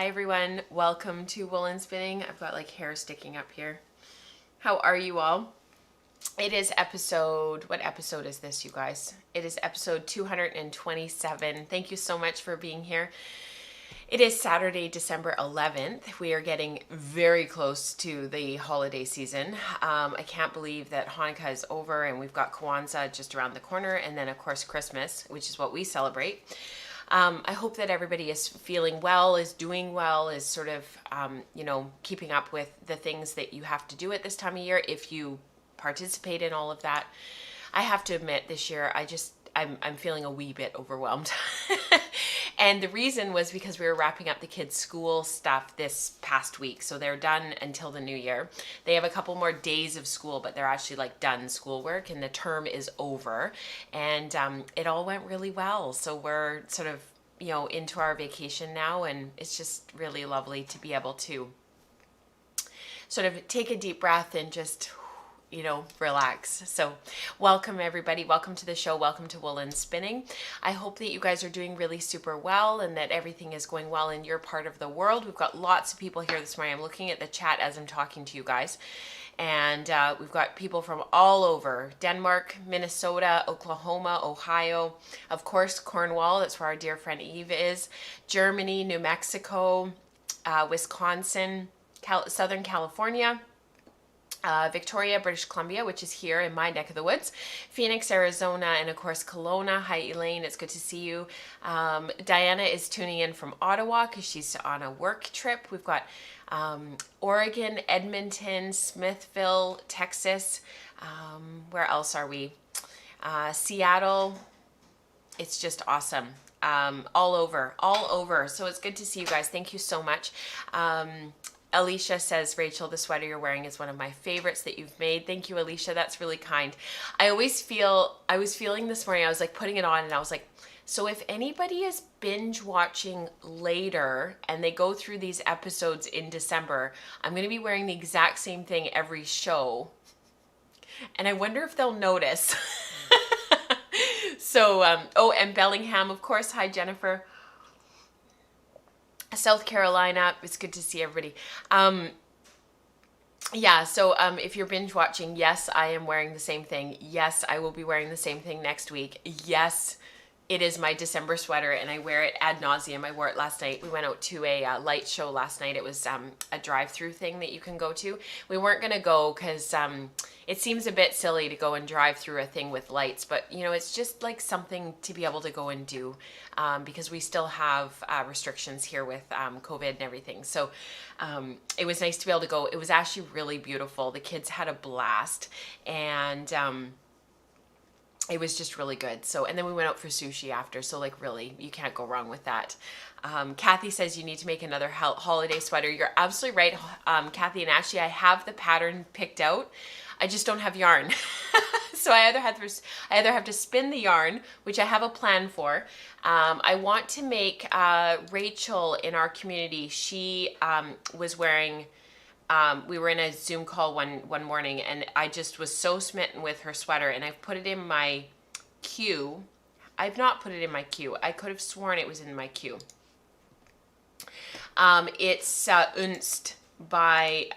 Hi everyone, welcome to Woolen Spinning. I've got like hair sticking up here. How are you all? It is what episode is this, you guys? It is episode 227. Thank you so much for being here. It is Saturday, December 11th. We are getting very close to the holiday season. I can't believe that Hanukkah is over and we've got Kwanzaa just around the corner, and then of course Christmas, which is what we celebrate. I hope that everybody is feeling well, is doing well, is sort of, keeping up with the things that you have to do at this time of year if you participate in all of that. I have to admit this year, I'm feeling a wee bit overwhelmed. And the reason was because we were wrapping up the kids' school stuff this past week. So they're done until the new year. They have a couple more days of school, but they're actually like done schoolwork and the term is over. And it all went really well. So we're sort of, into our vacation now, and it's just really lovely to be able to sort of take a deep breath and just relax. So welcome everybody. Welcome to the show. Welcome to Woolen Spinning. I hope that you guys are doing really super well and that everything is going well in your part of the world. We've got lots of people here this morning. I'm looking at the chat as I'm talking to you guys. And we've got people from all over: Denmark, Minnesota, Oklahoma, Ohio, of course, Cornwall. That's where our dear friend Eve is. Germany, New Mexico, Wisconsin, Southern California, Victoria, British Columbia, which is here in my neck of the woods, Phoenix, Arizona, and of course Kelowna. Hi Elaine, it's good to see you. Diana is tuning in from Ottawa because she's on a work trip. We've got Oregon, Edmonton, Smithville, Texas. Where else are we? Seattle. It's just awesome. All over. So it's good to see you guys. Thank you so much. Alicia says, Rachel, the sweater you're wearing is one of my favorites that you've made. Thank you, Alicia. That's really kind. I was feeling this morning, I was like putting it on and I was like, so if anybody is binge watching later and they go through these episodes in December, I'm going to be wearing the exact same thing every show. And I wonder if they'll notice. So, and Bellingham, of course. Hi, Jennifer. South Carolina, it's good to see everybody. If you're binge watching, yes, I am wearing the same thing. Yes, I will be wearing the same thing next week. Yes, it is my December sweater and I wear it ad nauseum. I wore it last night. We went out to a light show last night. It was a drive-through thing that you can go to. We weren't going to go because it seems a bit silly to go and drive through a thing with lights, but it's just like something to be able to go and do because we still have restrictions here with COVID and everything. So it was nice to be able to go. It was actually really beautiful. The kids had a blast, and it was just really good. So, and then we went out for sushi after. So like really, you can't go wrong with that. Kathy says you need to make another holiday sweater. You're absolutely right, Kathy. And actually I have the pattern picked out. I just don't have yarn. So I either have to spin the yarn, which I have a plan for. I want to make Rachel in our community. She was wearing, we were in a Zoom call one morning and I just was so smitten with her sweater, and I've put it in my queue. I've not put it in my queue. I could have sworn it was in my queue. It's Unst by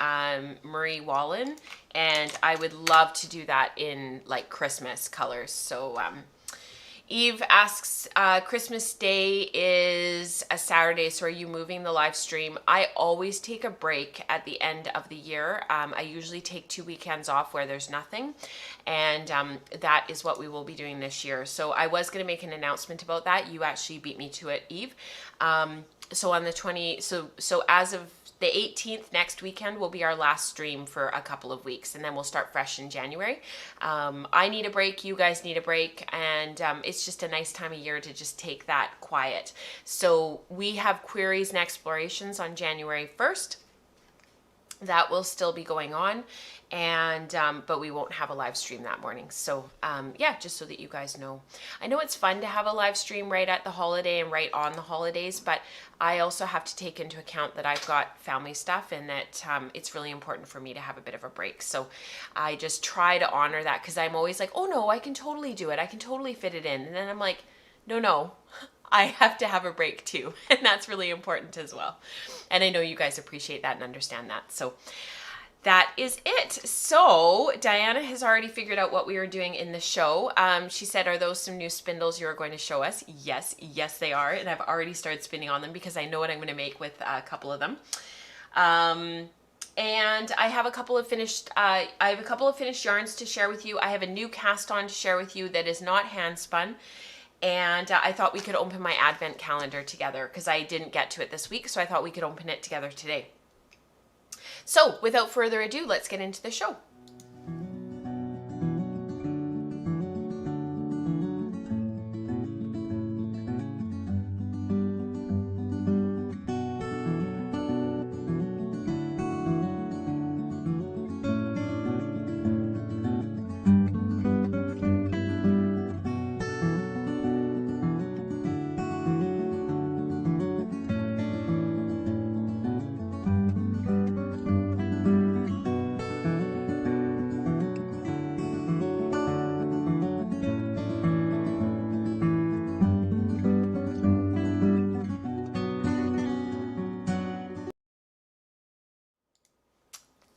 Marie Wallen, and I would love to do that in like Christmas colors. So Eve asks, Christmas Day is a Saturday, so are you moving the live stream? I always take a break at the end of the year. I usually take 2 weekends off where there's nothing, and that is what we will be doing this year. So I was going to make an announcement about that. You actually beat me to it, Eve. So on the so as of the 18th, next weekend, will be our last stream for a couple of weeks, and then we'll start fresh in January. I need a break, you guys need a break, and it's just a nice time of year to just take that quiet. So we have queries and explorations on January 1st. That will still be going on, and but we won't have a live stream that morning. So just so that you guys know. I know it's fun to have a live stream right at the holiday and right on the holidays, but I also have to take into account that I've got family stuff and that it's really important for me to have a bit of a break. So I just try to honor that, because I'm always like, oh no, I can totally do it. I can totally fit it in. And then I'm like, no, I have to have a break too. And that's really important as well. And I know you guys appreciate that and understand that. So that is it. So Diana has already figured out what we are doing in the show. She said, are those some new spindles you are going to show us? Yes, they are. And I've already started spinning on them because I know what I'm going to make with a couple of them. And I have a couple of finished yarns to share with you. I have a new cast on to share with you that is not hand spun. And I thought we could open my advent calendar together because I didn't get to it this week. So I thought we could open it together today. So without further ado, let's get into the show.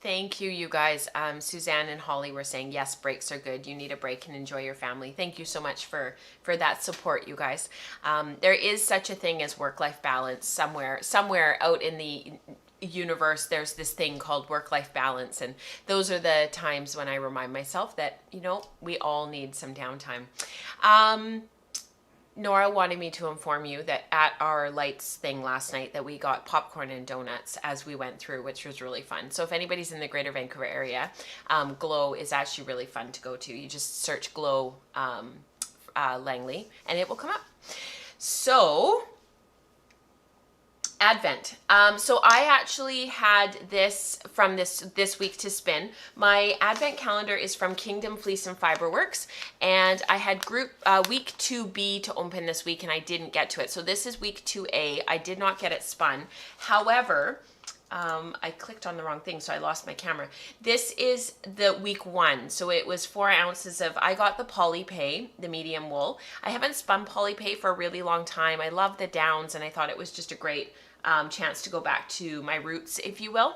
Thank you, you guys. Suzanne and Holly were saying, yes, breaks are good. You need a break and enjoy your family. Thank you so much for that support, you guys. There is such a thing as work-life balance somewhere out in the universe. There's this thing called work-life balance. And those are the times when I remind myself that, you know, we all need some downtime. Nora wanted me to inform you that at our lights thing last night that we got popcorn and donuts as we went through, which was really fun. So if anybody's in the greater Vancouver area, Glow is actually really fun to go to. You just search Glow Langley and it will come up. So Advent. So I actually had this from this week to spin. My Advent calendar is from Kingdom Fleece and Fiberworks, and I had week 2B to open this week, and I didn't get to it. So this is week 2A. I did not get it spun. However, I clicked on the wrong thing, so I lost my camera. This is the week 1. So it was 4 ounces of, I got the Polypay, the medium wool. I haven't spun Polypay for a really long time. I love the downs, and I thought it was just a great chance to go back to my roots, if you will.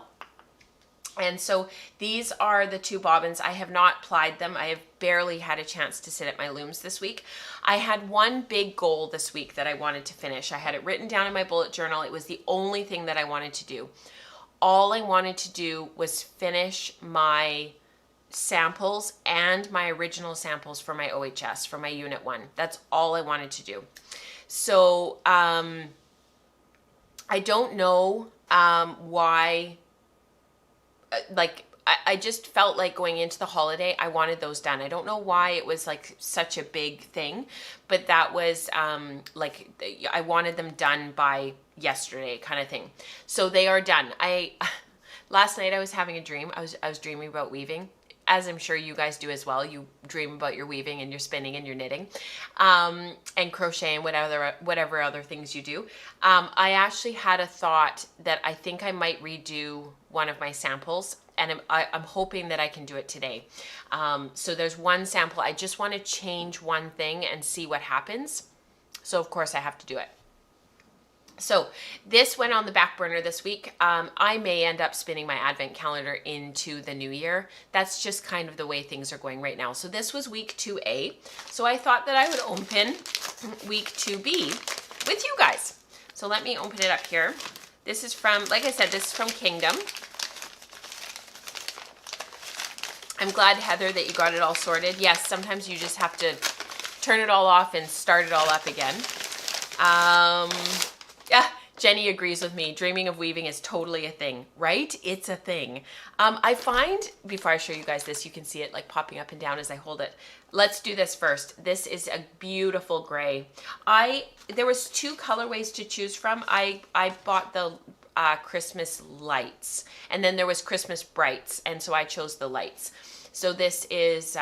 And so these are the 2 bobbins. I have not plied them. I have barely had a chance to sit at my looms this week. I had one big goal this week that I wanted to finish. I had it written down in my bullet journal. It was the only thing that I wanted to do. All I wanted to do was finish my samples and my original samples for my OHS, for my Unit 1. That's all I wanted to do. So I don't know why, like, I just felt like going into the holiday, I wanted those done. I don't know why it was like such a big thing, but that was like, I wanted them done by yesterday kind of thing. So they are done. Last night I was having a dream. I was dreaming about weaving, as I'm sure you guys do as well. You dream about your weaving and your spinning and your knitting, and crochet and whatever other things you do. I actually had a thought that I think I might redo one of my samples, and I'm hoping that I can do it today. So there's one sample. I just want to change one thing and see what happens. So of course I have to do it. So this went on the back burner this week. I may end up spinning my Advent calendar into the new year. That's just kind of the way things are going right now. So this was week 2A. So I thought that I would open week 2B with you guys. So let me open it up here. This is from, like I said, this is from Kingdom. I'm glad, Heather, that you got it all sorted. Yes, sometimes you just have to turn it all off and start it all up again. Yeah, Jenny agrees with me. Dreaming of weaving is totally a thing, right? It's a thing. I find, before I show you guys this, you can see it like popping up and down as I hold it. Let's do this first. This is a beautiful gray. There was 2 colorways to choose from. I bought the Christmas lights, and then there was Christmas brights, and so I chose the lights. So this is,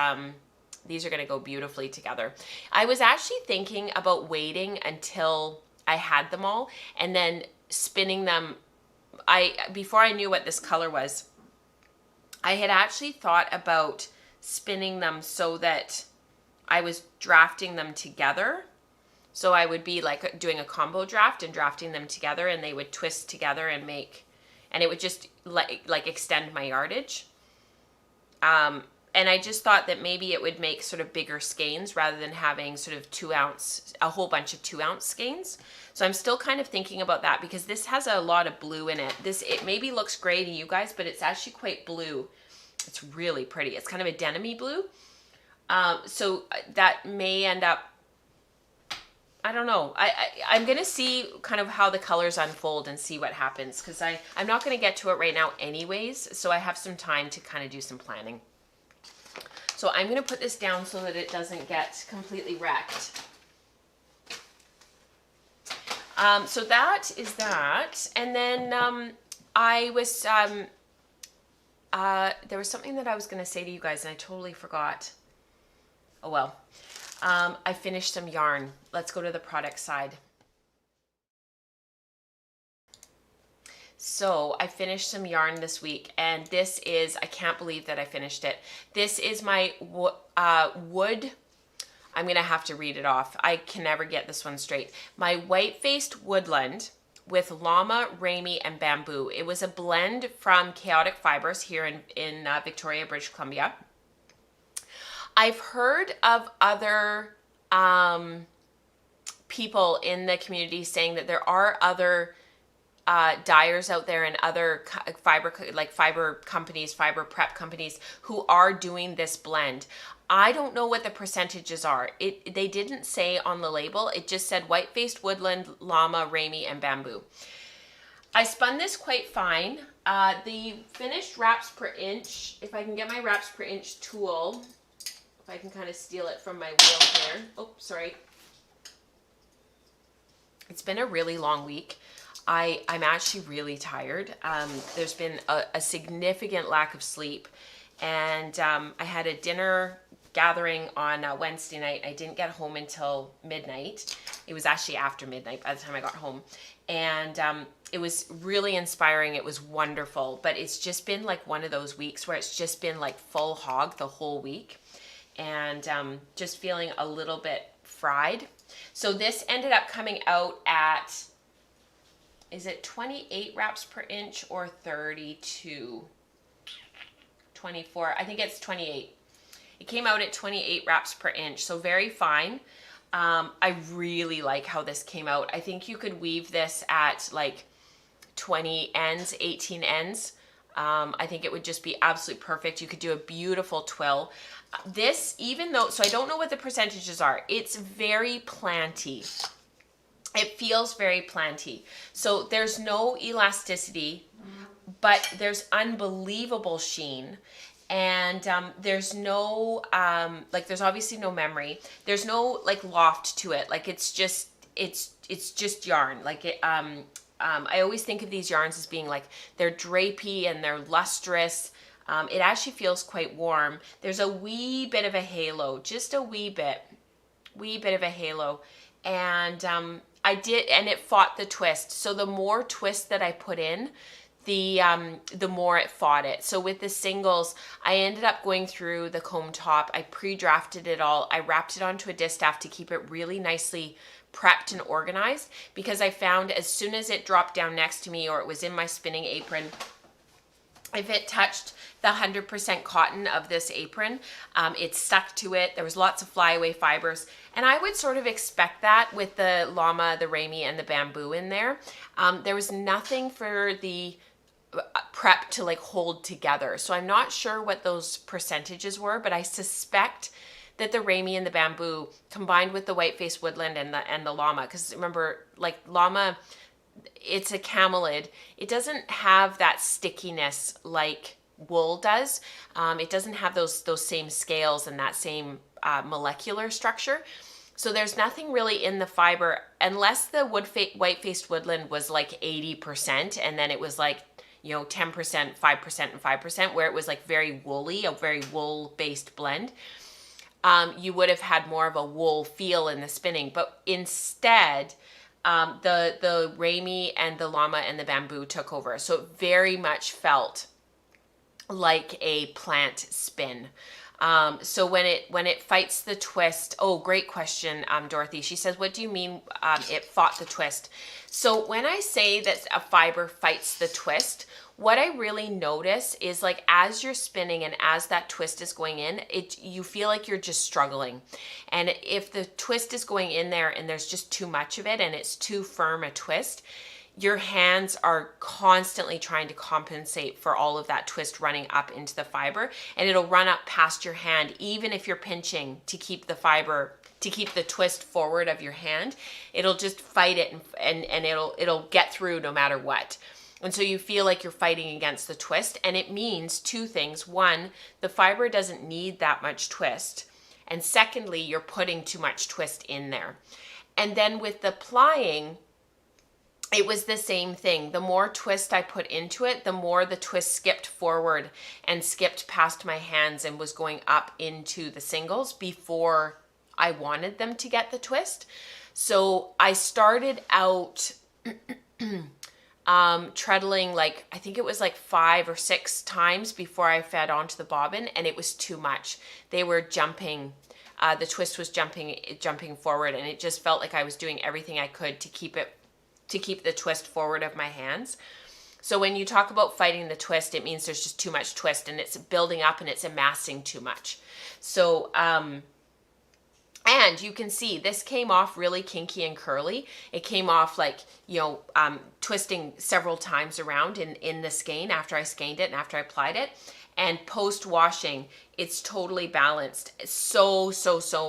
these are gonna go beautifully together. I was actually thinking about waiting until I had them all and then spinning them. Before I knew what this color was, I had actually thought about spinning them so that I was drafting them together So I would be like doing a combo draft and drafting them together, and they would twist together and make, and it would just like extend my yardage. And I just thought that maybe it would make sort of bigger skeins rather than having sort of a whole bunch of 2-ounce skeins. So I'm still kind of thinking about that because this has a lot of blue in it. It maybe looks gray to you guys, but it's actually quite blue. It's really pretty. It's kind of a denim-y blue. So that may end up, I don't know. I'm going to see kind of how the colors unfold and see what happens, because I'm not going to get to it right now anyways. So I have some time to kind of do some planning. So I'm going to put this down so that it doesn't get completely wrecked. So that is that. And then there was something that I was going to say to you guys and I totally forgot. Oh well. I finished some yarn. Let's go to the product side. So I finished some yarn this week, and this is, I can't believe that I finished it. This is my wood, I'm going to have to read it off. I can never get this one straight. My white-faced woodland with llama, ramie, and bamboo. It was a blend from Chaotic Fibers here in Victoria, British Columbia. I've heard of other people in the community saying that there are other dyers out there and other fiber companies, fiber prep companies who are doing this blend. I don't know what the percentages are. They didn't say on the label. It just said white-faced woodland, llama, ramie, and bamboo. I spun this quite fine. The finished wraps per inch, if I can get my wraps per inch tool, if I can kind of steal it from my wheel here. Oh, sorry. It's been a really long week. I'm actually really tired. There's been a significant lack of sleep, and I had a dinner gathering on Wednesday night. I didn't get home until midnight. It was actually after midnight by the time I got home, and it was really inspiring. It was wonderful, but it's just been like one of those weeks where it's just been like full hog the whole week, and just feeling a little bit fried. So this ended up coming out at, is it 28 wraps per inch or 32? 24, I think it's 28. It came out at 28 wraps per inch, so very fine. I really like how this came out. I think you could weave this at like 20 ends, 18 ends. I think it would just be absolutely perfect. You could do a beautiful twill. This, even though, so I don't know what the percentages are, it's very planty. It feels very planty. So there's no elasticity, but there's unbelievable sheen. And there's no, there's obviously no memory. There's no like loft to it. Like it's just yarn. Like I always think of these yarns as being like, they're drapey and they're lustrous. It actually feels quite warm. There's a wee bit of a halo, just a wee bit of a halo. And and it fought the twist. So the more twist that I put in, the more it fought it. So with the singles, I ended up going through the comb top. I pre-drafted it all. I wrapped it onto a distaff to keep it really nicely prepped and organized, because I found as soon as it dropped down next to me or it was in my spinning apron, if it touched the 100% cotton of this apron, it stuck to it. There was lots of flyaway fibers. And I would sort of expect that with the llama, the ramie, and the bamboo in there. There was nothing for the prep to like hold together. So I'm not sure what those percentages were, but I suspect that the ramie and the bamboo combined with the white-faced woodland and the llama, because remember, like llama, it's a camelid. It doesn't have that stickiness like wool does. It doesn't have those same scales and that same molecular structure. So there's nothing really in the fiber, unless the white-faced woodland was like 80%, and then it was like, 10%, 5%, and 5%, where it was like very woolly, a very wool-based blend. You would have had more of a wool feel in the spinning, but instead, the ramie and the llama and the bamboo took over. So it very much felt like a plant spin. So when it fights the twist, oh, great question, Dorothy. She says, what do you mean it fought the twist? So when I say that a fiber fights the twist, what I really notice is like as you're spinning and as that twist is going in, you feel like you're just struggling. And if the twist is going in there and there's just too much of it and it's too firm a twist, your hands are constantly trying to compensate for all of that twist running up into the fiber, and it'll run up past your hand even if you're pinching to keep the fiber, to keep the twist forward of your hand. It'll just fight it and it'll get through no matter what. And so you feel like you're fighting against the twist, and it means two things. One, the fiber doesn't need that much twist, and secondly, you're putting too much twist in there. And then with the plying, it was the same thing. The more twist I put into it, the more the twist skipped forward and skipped past my hands and was going up into the singles before I wanted them to get the twist. So I started out treadling like, I think it was like 5 or 6 times before I fed onto the bobbin, and it was too much. They were jumping. The twist was jumping forward, and it just felt like I was doing everything I could to keep the twist forward of my hands. So when you talk about fighting the twist, it means there's just too much twist and it's building up and it's amassing too much. So, and you can see this came off really kinky and curly. It came off like, twisting several times around in the skein after I skeined it and after I applied it. And post-washing, it's totally balanced. So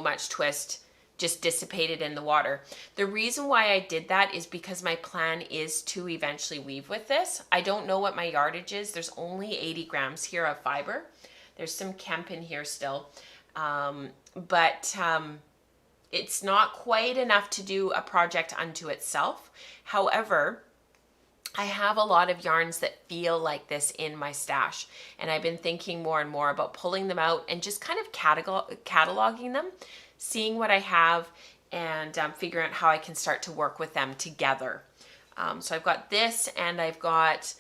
much twist just dissipated in the water. The reason why I did that is because my plan is to eventually weave with this. I don't know what my yardage is. There's only 80 grams here of fiber. There's some Kemp in here still. But it's not quite enough to do a project unto itself. However, I have a lot of yarns that feel like this in my stash, and I've been thinking more and more about pulling them out and just kind of cataloging them, seeing what I have, and figuring out how I can start to work with them together. So I've got this, and I've got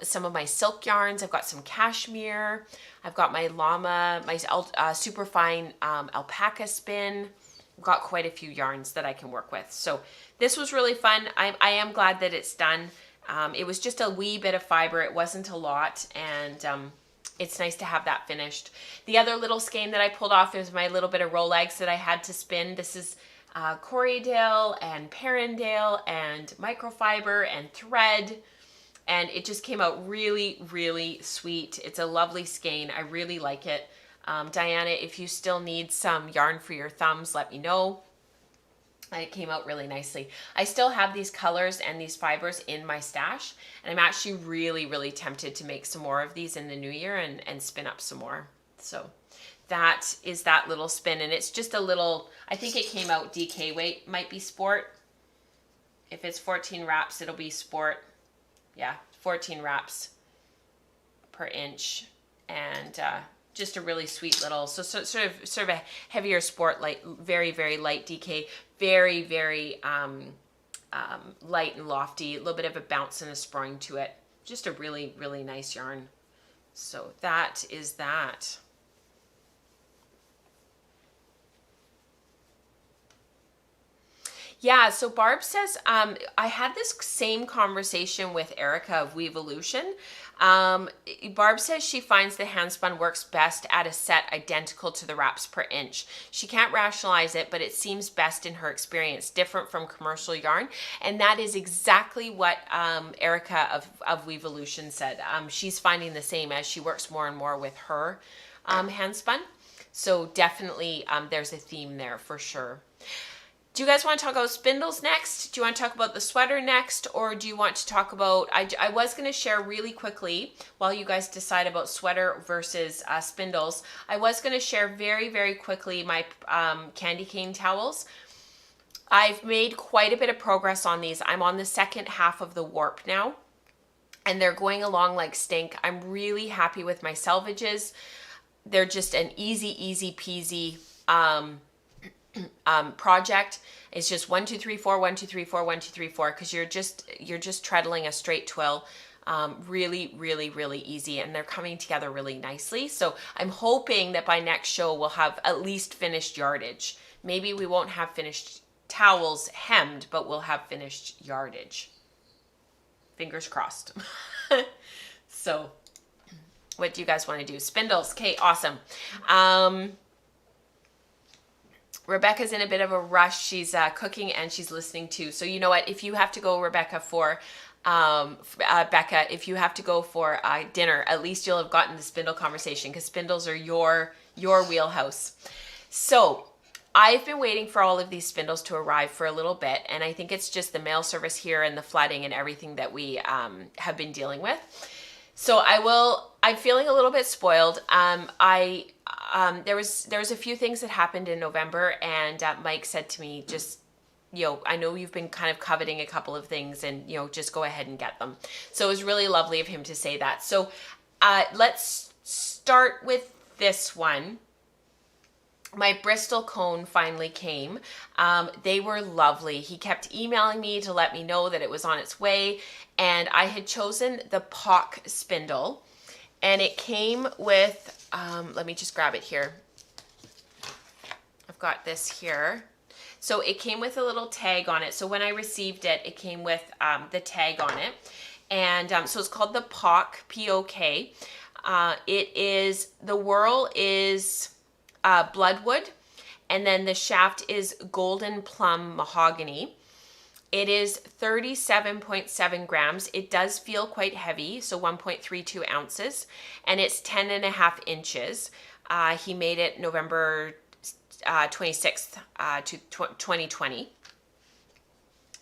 some of my silk yarns. I've got some cashmere. I've got my llama, my super fine alpaca spin. I've got quite a few yarns that I can work with. So this was really fun. I am glad that it's done. It was just a wee bit of fiber. It wasn't a lot, and it's nice to have that finished. The other little skein that I pulled off is my little bit of Rolex that I had to spin. This is Corriedale and Perrindale and microfiber and thread, and it just came out really sweet. It's a lovely skein. I really like it. Diana, if you still need some yarn for your thumbs, let me know. It came out really nicely. I still have these colors and these fibers in my stash, and I'm actually really tempted to make some more of these in the new year and spin up some more. So that is that little spin, and it's just a little, I think it came out DK weight, might be sport. If it's 14 wraps, it'll be sport. Yeah, 14 wraps per inch, and just a really sweet little, so sort of a heavier sport, light, very light DK, very light and lofty, a little bit of a bounce and a spring to it. Just a really nice yarn. So that is that. Yeah, so Barb says, I had this same conversation with Erica of Weevolution. Barb says she finds the handspun works best at a set identical to the wraps per inch. She can't rationalize it, but it seems best in her experience, different from commercial yarn. And that is exactly what Erica of Weevolution said. She's finding the same as she works more and more with her handspun. So definitely there's a theme there for sure. Do you guys want to talk about spindles next? Do you want to talk about the sweater next? Or do you want to talk about, I was going to share really quickly while you guys decide about sweater versus spindles. I was going to share very quickly my candy cane towels. I've made quite a bit of progress on these. I'm on the second half of the warp now, and they're going along like stink. I'm really happy with my salvages. They're just an easy peasy project. It's just 1 2 3 4 1 2 3 4 1 2 3 4, because you're just treadling a straight twill Really, really, really easy, and they're coming together really nicely. So I'm hoping that by next show we'll have at least finished yardage. Maybe we won't have finished towels hemmed, but we'll have finished yardage. Fingers crossed. So what do you guys want to do? Spindles. Okay, awesome. Rebecca's in a bit of a rush. She's cooking and she's listening too. So you know what? If you have to go, Rebecca, for Becca, if you have to go for dinner, at least you'll have gotten the spindle conversation, because spindles are your wheelhouse. So I've been waiting for all of these spindles to arrive for a little bit, and I think it's just the mail service here and the flooding and everything that we have been dealing with. So I'm feeling a little bit spoiled. There was a few things that happened in November, and Mike said to me, just, I know you've been kind of coveting a couple of things, and, just go ahead and get them. So it was really lovely of him to say that. So let's start with this one. My Bristol cone finally came. They were lovely. He kept emailing me to let me know that it was on its way, and I had chosen the POC spindle, and it came with, let me just grab it here. I've got this here. So it came with a little tag on it. So when I received it, it came with the tag on it. And so it's called the POC, P-O-K. The whorl is bloodwood, and then the shaft is golden plum mahogany. It is 37.7 grams. It does feel quite heavy, so 1.32 ounces, and it's 10.5 inches. He made it November 26th to 2020.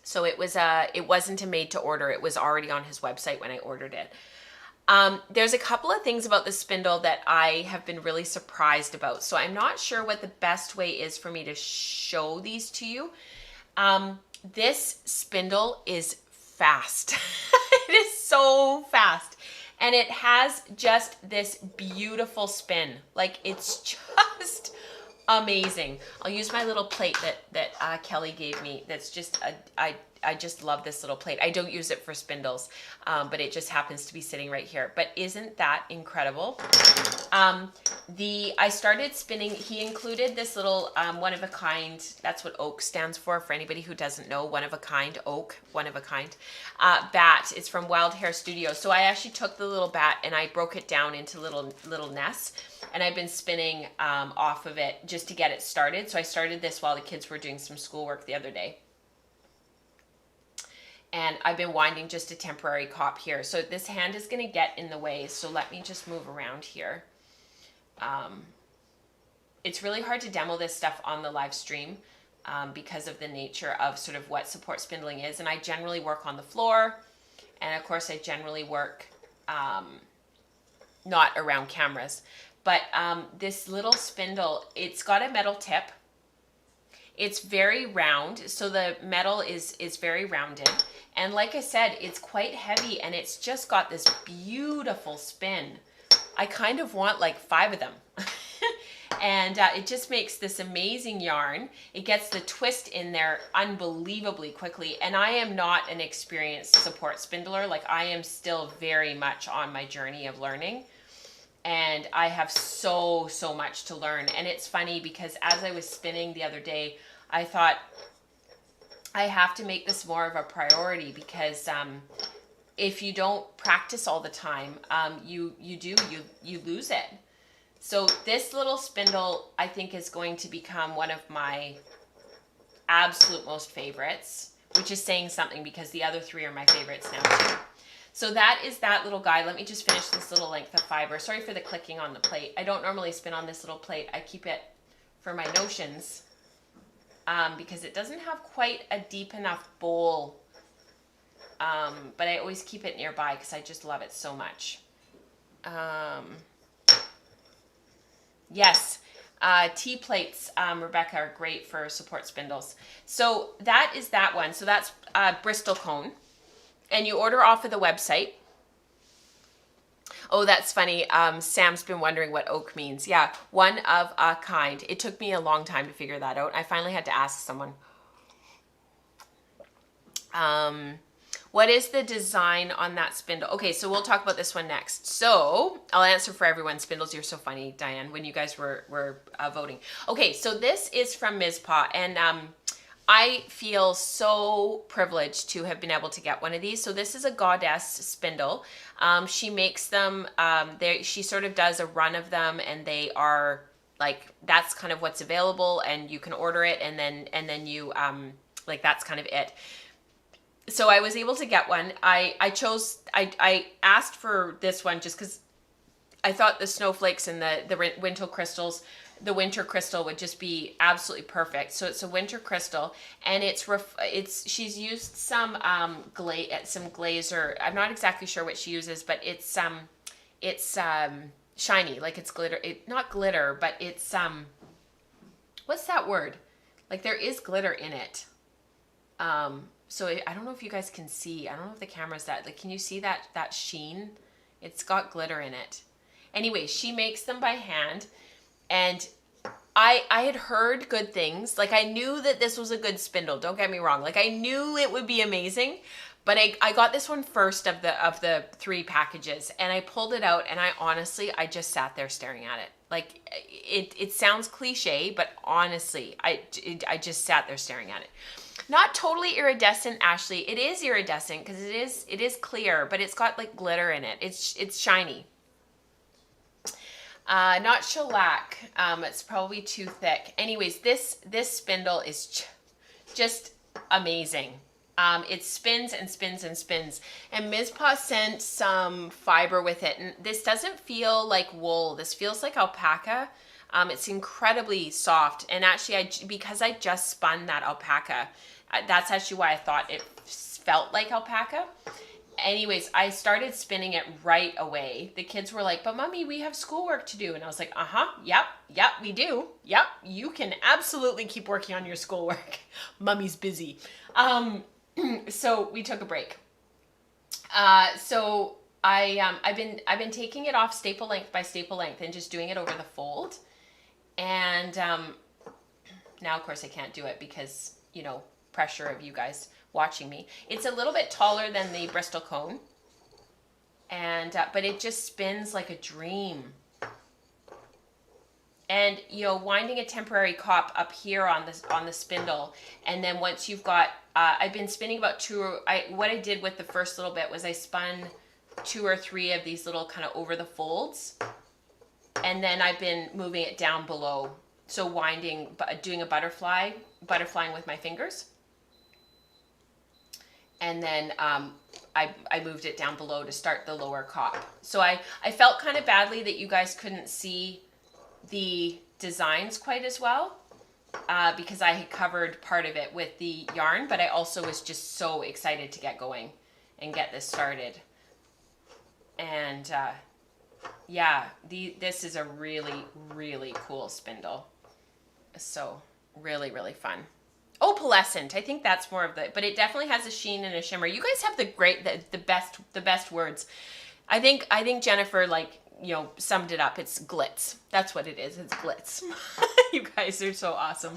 So it wasn't a made to order. It was already on his website when I ordered it. There's a couple of things about the spindle that I have been really surprised about. So I'm not sure what the best way is for me to show these to you. This spindle is fast. It is so fast. And it has just this beautiful spin. Like, it's just amazing. I'll use my little plate that Kelly gave me. That's just, I just love this little plate. I don't use it for spindles, but it just happens to be sitting right here. But isn't that incredible? I started spinning. He included this little one of a kind. That's what oak stands for anybody who doesn't know. One of a kind, oak, one of a kind. Bat. It's from Wild Hair Studio. So I actually took the little bat and I broke it down into little nests. And I've been spinning off of it just to get it started. So I started this while the kids were doing some schoolwork the other day. And I've been winding just a temporary cop here. So this hand is going to get in the way. So let me just move around here. It's really hard to demo this stuff on the live stream because of the nature of sort of what support spindling is. And I generally work on the floor. And of course I generally work not around cameras. But this little spindle, it's got a metal tip. It's very round, so the metal is very rounded. And like I said, it's quite heavy, and it's just got this beautiful spin. I kind of want like 5 of them. And it just makes this amazing yarn. It gets the twist in there unbelievably quickly. And I am not an experienced support spindler. Like, I am still very much on my journey of learning. And I have so much to learn. And it's funny because as I was spinning the other day, I thought I have to make this more of a priority, because if you don't practice all the time, you lose it. So this little spindle, I think, is going to become one of my absolute most favorites, which is saying something because the other 3 are my favorites now too. So that is that little guy. Let me just finish this little length of fiber. Sorry for the clicking on the plate. I don't normally spin on this little plate. I keep it for my notions because it doesn't have quite a deep enough bowl. But I always keep it nearby because I just love it so much. Yes, T-plates, Rebecca, are great for support spindles. So that is that one. So that's Bristol cone. And you order off of the website. Oh, that's funny. Sam's been wondering what oak means. Yeah, one of a kind. It took me a long time to figure that out. I finally had to ask someone. What is the design on that spindle? Okay, so we'll talk about this one next. So I'll answer for everyone. Spindles, you're so funny, Diane, when you guys were voting. Okay, so this is from Ms. Paw, and I feel so privileged to have been able to get one of these. So this is a Goddess spindle. She makes them, she sort of does a run of them, and they are like, that's kind of what's available, and you can order it, and then you, like, that's kind of it. So I was able to get one. I asked for this one just because I thought the snowflakes and the winter crystal would just be absolutely perfect. So it's a winter crystal, and she's used some glazer. I'm not exactly sure what she uses, but it's shiny, like it's glitter. Not glitter, but it's what's that word? Like there is glitter in it. So I don't know if you guys can see. I don't know if the camera's that. Like, can you see that sheen? It's got glitter in it. Anyway, she makes them by hand, and I had heard good things. Like, I knew that this was a good spindle. Don't get me wrong. Like, I knew it would be amazing, but I got this one first of the 3 packages, and I pulled it out, and I just sat there staring at it. Like, it sounds cliche, but honestly, I just sat there staring at it. Not totally iridescent, Ashley. It is iridescent because it is clear, but it's got like glitter in it. It's shiny. Not shellac. It's probably too thick. Anyways, this spindle is just amazing. It spins and spins and spins. And Ms. Paw sent some fiber with it. And this doesn't feel like wool. This feels like alpaca. It's incredibly soft. And actually, because I just spun that alpaca, that's actually why I thought it felt like alpaca. Anyways, I started spinning it right away. The kids were like, but Mommy, we have schoolwork to do. And I was like, yep, we do. Yep, you can absolutely keep working on your schoolwork. Mommy's busy. So we took a break. So I've been taking it off staple length by staple length and just doing it over the fold. And now, of course, I can't do it because, pressure of you guys watching me. It's a little bit taller than the Bristol cone, and but it just spins like a dream. And winding a temporary cop up here on the spindle, and then once you've got, I've been spinning about what I did with the first little bit was I spun 2 or 3 of these little kind of over the folds, and then I've been moving it down below. So doing a butterflying with my fingers. And then I moved it down below to start the lower cop. So I felt kind of badly that you guys couldn't see the designs quite as well because I had covered part of it with the yarn, but I also was just so excited to get going and get this started. And yeah, this is a really, really cool spindle. So really, really fun. Opalescent, I think that's more of but it definitely has a sheen and a shimmer. You guys have the best words. I think Jennifer summed it up. It's glitz. That's what it is. It's glitz. You guys are so awesome.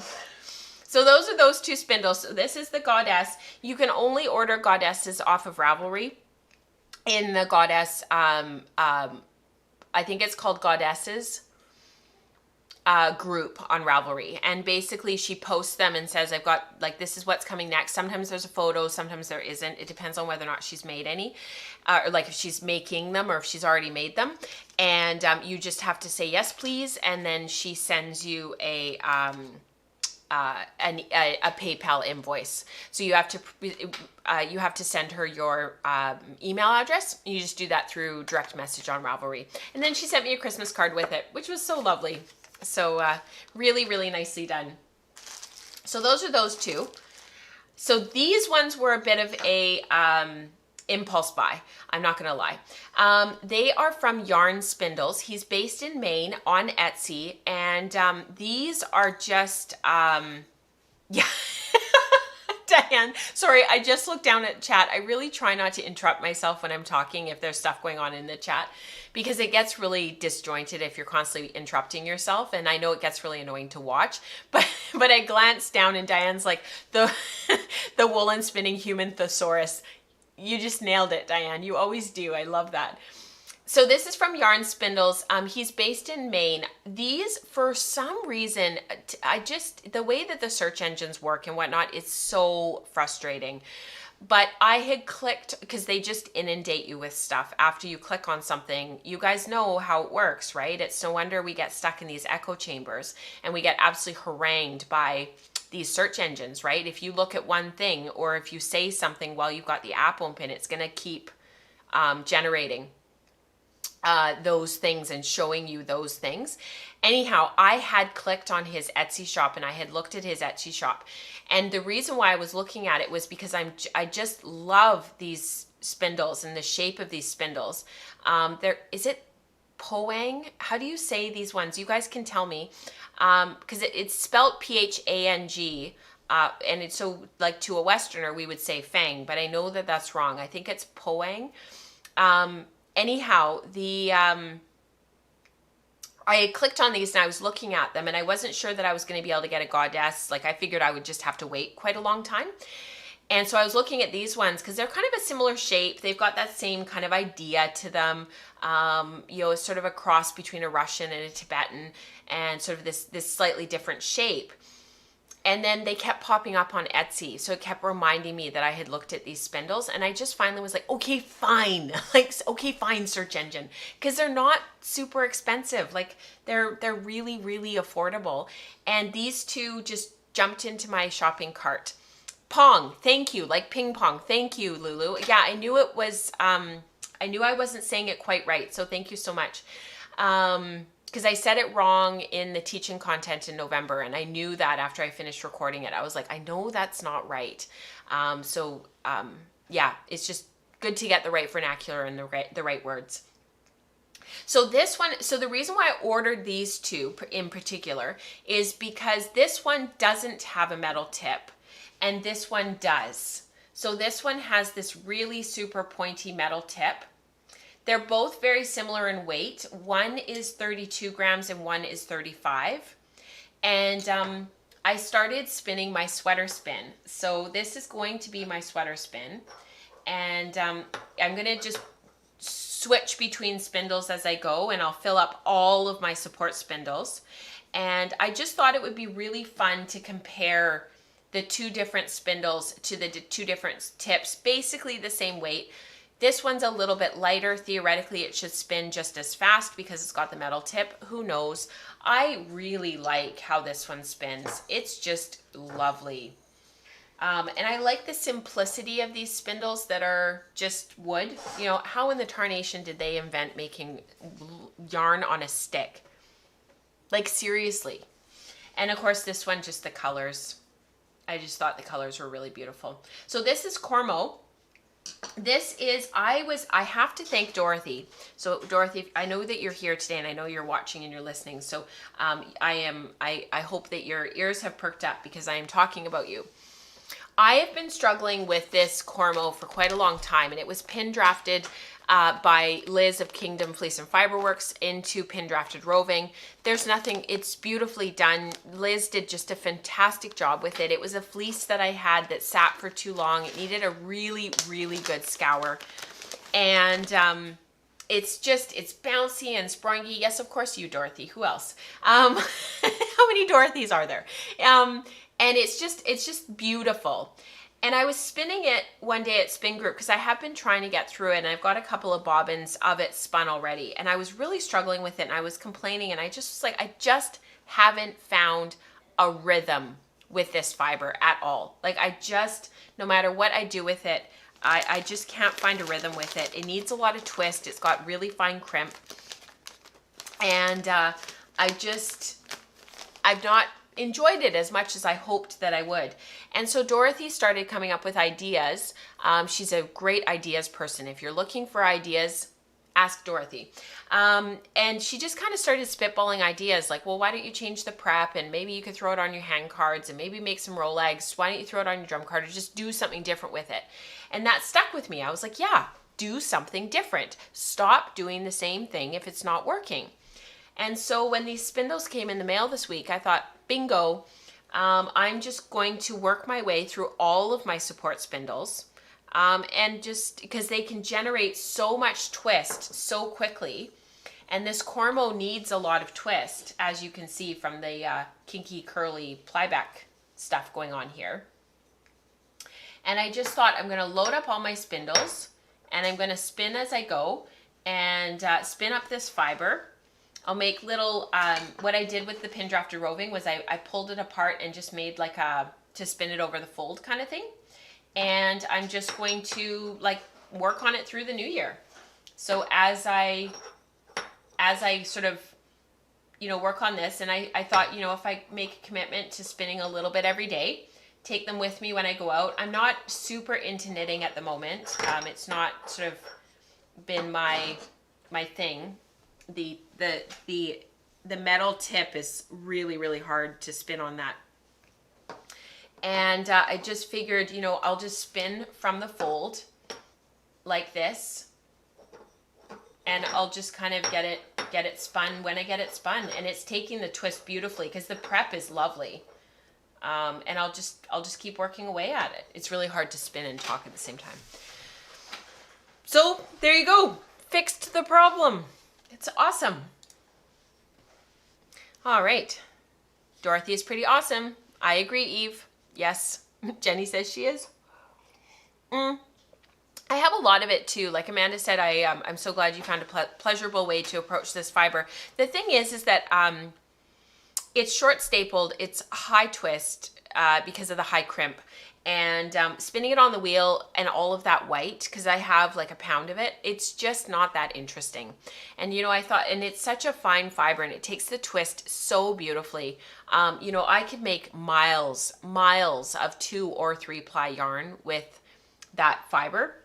So those are those 2 spindles. So this is the Goddess. You can only order Goddesses off of Ravelry. In the Goddess, I think it's called Goddesses group on Ravelry, and basically she posts them and says, I've got this is what's coming next. Sometimes there's a photo, sometimes there isn't. It depends on whether or not she's made any, or if she's making them or if she's already made them. And you just have to say yes please, and then she sends you a PayPal invoice. So you have to send her your email address. You just do that through direct message on Ravelry. And then she sent me a Christmas card with it, which was so lovely. So really, really nicely done. So those are those 2. So these ones were a bit of a impulse buy. I'm not going to lie. They are from Yarn Spindles. He's based in Maine on Etsy. And these are just, yeah. Diane, sorry, I just looked down at chat. I really try not to interrupt myself when I'm talking if there's stuff going on in the chat, because it gets really disjointed if you're constantly interrupting yourself, and I know it gets really annoying to watch, but I glanced down and Diane's like, the woolen spinning human thesaurus. You just nailed it, Diane. You always do. I love that. So this is from Yarn Spindles. He's based in Maine. These, for some reason, the way that the search engines work and whatnot, it's so frustrating. But I had clicked, because they just inundate you with stuff after you click on something. You guys know how it works, right? It's no wonder we get stuck in these echo chambers and we get absolutely harangued by these search engines, right? If you look at one thing, or if you say something while you've got the app open, it's going to keep generating those things and showing you those things. Anyhow, I had clicked on his Etsy shop and I had looked at his Etsy shop. And the reason why I was looking at it was because I just love these spindles and the shape of these spindles. Is it Poang? How do you say these ones? You guys can tell me. Because it's spelled Phang. And it's so, like, to a Westerner, we would say Fang, but I know that that's wrong. I think it's Poang. Anyhow, I had clicked on these and I was looking at them and I wasn't sure that I was going to be able to get a goddess. Like, I figured I would just have to wait quite a long time. And so I was looking at these ones because they're kind of a similar shape. They've got that same kind of idea to them. It's sort of a cross between a Russian and a Tibetan, and sort of this slightly different shape. And then they kept popping up on Etsy. So it kept reminding me that I had looked at these spindles. And I just finally was like, okay, fine. Okay, fine, search engine. Because they're not super expensive. Like, they're really, really affordable. And these two just jumped into my shopping cart. Pong, thank you. Like ping pong. Thank you, Lulu. Yeah, I knew it was, I knew I wasn't saying it quite right. So thank you so much. Because I said it wrong in the teaching content in November, and I knew that after I finished recording it. I was like, I know that's not right. Yeah, it's just good to get the right vernacular and the right words. So this one, so the reason why I ordered these two in particular is because this one doesn't have a metal tip, and this one does. So this one has this really super pointy metal tip. They're both very similar in weight. One is 32 grams and one is 35. And I started spinning my sweater spin. So this is going to be my sweater spin. And I'm going to just switch between spindles as I go, and I'll fill up all of my support spindles. And I just thought it would be really fun to compare the two different spindles to the two different tips, basically the same weight. This one's a little bit lighter. Theoretically, it should spin just as fast because it's got the metal tip. Who knows? I really like how this one spins. It's just lovely. And I like the simplicity of these spindles that are just wood. You know, how in the tarnation did they invent making yarn on a stick? Like, seriously. And of course, this one, just the colors. I just thought the colors were really beautiful. So this is Cormo. This is, I have to thank Dorothy. So Dorothy, I know that you're here today and I know you're watching and you're listening. So I hope that your ears have perked up because I am talking about you. I have been struggling with this Cormo for quite a long time, and it was pin drafted by Liz of Kingdom Fleece and Fiber Works into pin drafted roving. There's nothing, it's beautifully done. Liz did just a fantastic job with it. It was a fleece that I had that sat for too long. It needed a really, really good scour. And it's bouncy and springy. Yes, of course you, Dorothy. Who else? How many Dorothys are there? And it's just beautiful. And I was spinning it one day at Spin Group because I have been trying to get through it, and I've got a couple of bobbins of it spun already. And I was really struggling with it, and I was complaining, and I just was like, I just haven't found a rhythm with this fiber at all. Like, no matter what I do with it, I just can't find a rhythm with it. It needs a lot of twist. It's got really fine crimp. And I've not enjoyed it as much as I hoped that I would. And so Dorothy started coming up with ideas. She's a great ideas person. If you're looking for ideas, ask Dorothy. And she just kind of started spitballing ideas like, well, why don't you change the prep, and maybe you could throw it on your hand cards, and maybe make some roll legs. Why don't you throw it on your drum card, or just do something different with it? And that stuck with me. I was like, yeah, do something different. Stop doing the same thing if it's not working. And so when these spindles came in the mail this week, I thought, bingo, I'm just going to work my way through all of my support spindles. and just because they can generate so much twist so quickly. And this Cormo needs a lot of twist, as you can see from the kinky curly plyback stuff going on here. And I just thought I'm going to load up all my spindles, and I'm going to spin as I go, and spin up this fiber. I'll make little, what I did with the pin drafter roving was I pulled it apart and just made like to spin it over the fold kind of thing. And I'm just going to like work on it through the new year. So as I sort of, you know, work on this, and I thought, you know, if I make a commitment to spinning a little bit every day, take them with me when I go out. I'm not super into knitting at the moment. It's not sort of been my thing. The metal tip is really, really hard to spin on that. And I just figured, you know, I'll just spin from the fold like this, and I'll just kind of get it spun when I get it spun. And it's taking the twist beautifully because the prep is lovely. And I'll just keep working away at it. It's really hard to spin and talk at the same time. So there you go. Fixed the problem. It's awesome. All right. Dorothy is pretty awesome. I agree, Eve. Yes. Jenny says she is. I have a lot of it too. Like Amanda said, I'm so glad you found a pleasurable way to approach this fiber. The thing is that it's short stapled, it's high twist because of the high crimp, and spinning it on the wheel and all of that white, because I have like a pound of it, it's just not that interesting. And you know, I thought, and it's such a fine fiber and it takes the twist so beautifully. You know, I could make miles of 2 or 3 ply yarn with that fiber.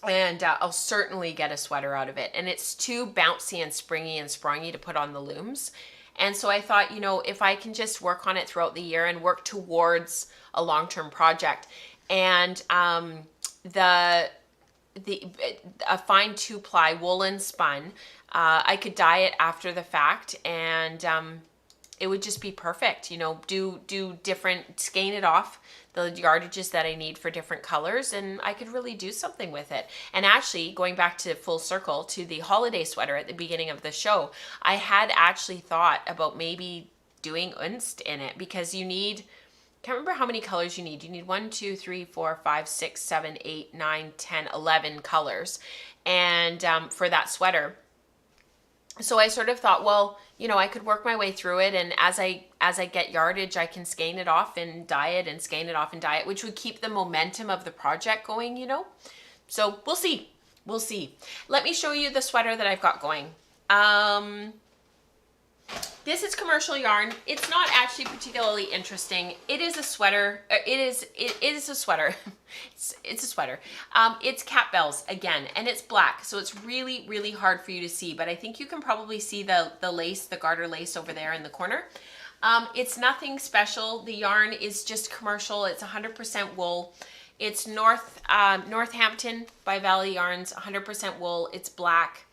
And I'll certainly get a sweater out of it. And it's too bouncy and springy and sprongy to put on the looms. And so I thought, you know, if I can just work on it throughout the year and work towards a long-term project, and a fine 2-ply woolen spun, I could dye it after the fact, and it would just be perfect. You know, do different, skein it off the yardages that I need for different colors, and I could really do something with it. And actually, going back to full circle to the holiday sweater at the beginning of the show, I had actually thought about maybe doing UNST in it, because you need, can't remember how many colors you need. You need 1, 2, 3, 4, 5, 6, 7, 8, 9, 10, 11 colors, and for that sweater. So I sort of thought, well, you know, I could work my way through it, and as I get yardage, I can skein it off and dye it, and skein it off and dye it, which would keep the momentum of the project going, you know. So we'll see. We'll see. Let me show you the sweater that I've got going. This is commercial yarn. It's not actually particularly interesting. It is a sweater. It is a sweater. It's a sweater. It's cat bells again, and it's black, so it's really, really hard for you to see, but I think you can probably see the lace, the garter lace over there in the corner. It's nothing special. The yarn is just commercial. It's 100% wool. It's Northampton by Valley Yarns, 100% wool. It's black.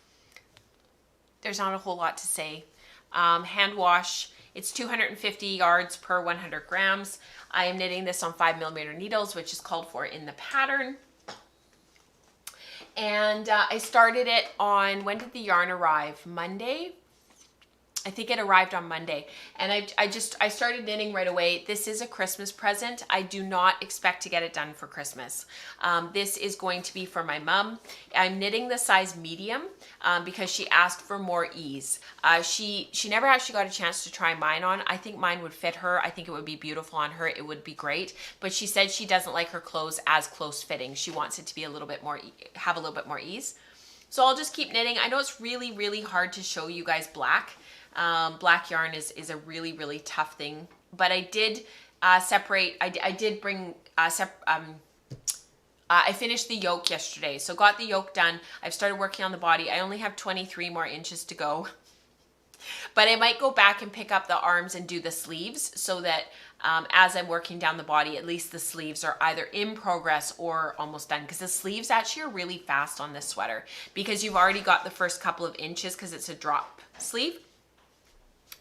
There's not a whole lot to say. Hand wash. It's 250 yards per 100 grams. I am knitting this on 5mm needles, which is called for in the pattern. And I started it on, when did the yarn arrive? Monday? I think it arrived on Monday, and I started knitting right away. This is a Christmas present. I do not expect to get it done for Christmas. This is going to be for my mom. I'm knitting the size medium because she asked for more ease. She never actually got a chance to try mine on. I think mine would fit her. I think it would be beautiful on her. It would be great. But she said she doesn't like her clothes as close fitting. She wants it to be a little bit more, have a little bit more ease. So I'll just keep knitting. I know it's really, really hard to show you guys black. Black yarn is a really, really tough thing, but I did separate, I did bring, I finished the yoke yesterday, so got the yoke done. I've started working on the body. I only have 23 more inches to go, but I might go back and pick up the arms and do the sleeves, so that as I'm working down the body, at least the sleeves are either in progress or almost done, because the sleeves actually are really fast on this sweater, because you've already got the first couple of inches because it's a drop sleeve.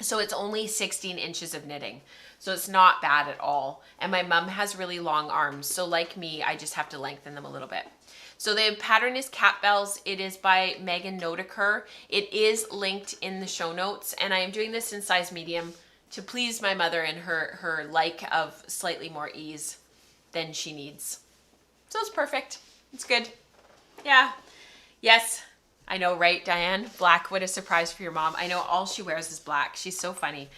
So it's only 16 inches of knitting. So it's not bad at all. And my mom has really long arms. So like me, I just have to lengthen them a little bit. So the pattern is Cat Bells. It is by Megan Nodeker. It is linked in the show notes. And I am doing this in size medium to please my mother and her like of slightly more ease than she needs. So it's perfect. It's good. Yeah. Yes. I know, right, Diane? Black, what a surprise for your mom. I know all she wears is black. She's so funny.